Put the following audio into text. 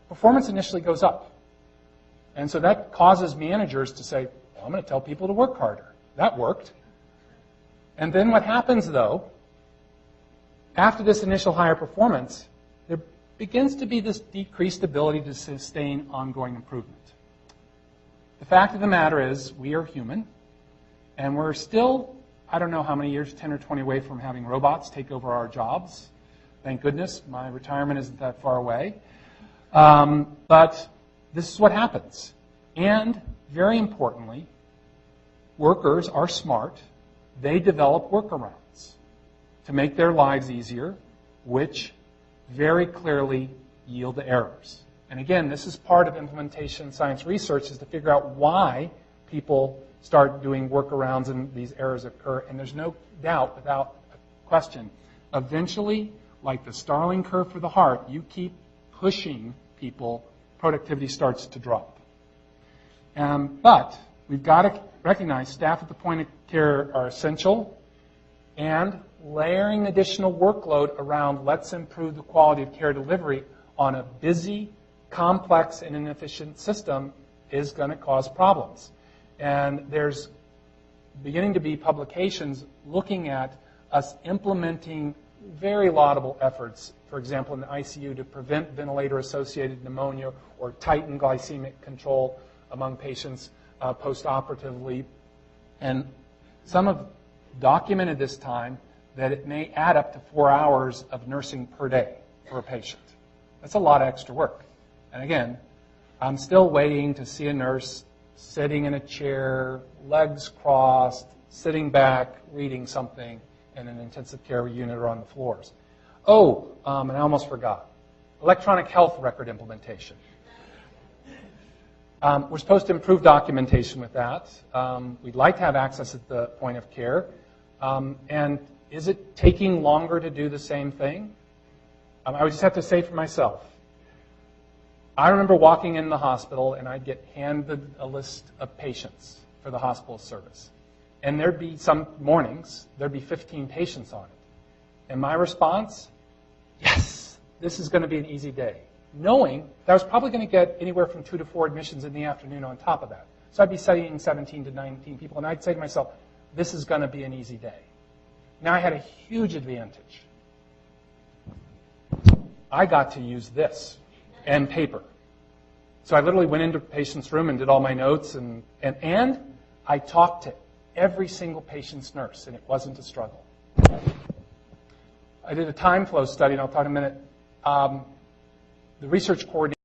performance initially goes up. And so that causes managers to say, well, I'm going to tell people to work harder. That worked. And then what happens, though, after this initial higher performance, there begins to be this decreased ability to sustain ongoing improvement. The fact of the matter is, we are human, and we're still, I don't know how many years, 10 or 20 away from having robots take over our jobs. Thank goodness, my retirement isn't that far away. But this is what happens. And very importantly, workers are smart. They develop workarounds to make their lives easier, which very clearly yield errors. And again, this is part of implementation science research, is to figure out why people start doing workarounds and these errors occur. And there's no doubt, without a question, eventually, like the Starling curve for the heart, you keep pushing people, productivity starts to drop. But we've got to recognize staff at the point of care are essential, and layering additional workload around let's improve the quality of care delivery on a busy, complex, and inefficient system is going to cause problems. And there's beginning to be publications looking at us implementing very laudable efforts, for example, in the ICU to prevent ventilator-associated pneumonia or tighten glycemic control among patients post-operatively. And some have documented this time that it may add up to 4 hours of nursing per day for a patient. That's a lot of extra work. And again, I'm still waiting to see a nurse sitting in a chair, legs crossed, sitting back, reading something in an intensive care unit or on the floors. Oh, and I almost forgot. Electronic health record implementation. We're supposed to improve documentation with that. We'd like to have access at the point of care. And is it taking longer to do the same thing? I would just have to say for myself, I remember walking in the hospital and I'd get handed a list of patients for the hospital service. And there'd be some mornings, there'd be 15 patients on it. And my response, yes, this is going to be an easy day. Knowing that I was probably going to get anywhere from 2 to 4 admissions in the afternoon on top of that. So I'd be studying 17 to 19 people, and I'd say to myself, this is going to be an easy day. Now I had a huge advantage. I got to use this and paper. So I literally went into a patient's room and did all my notes, and I talked to every single patient's nurse, and it wasn't a struggle. I did a time flow study, and I'll talk in a minute. The research coordinator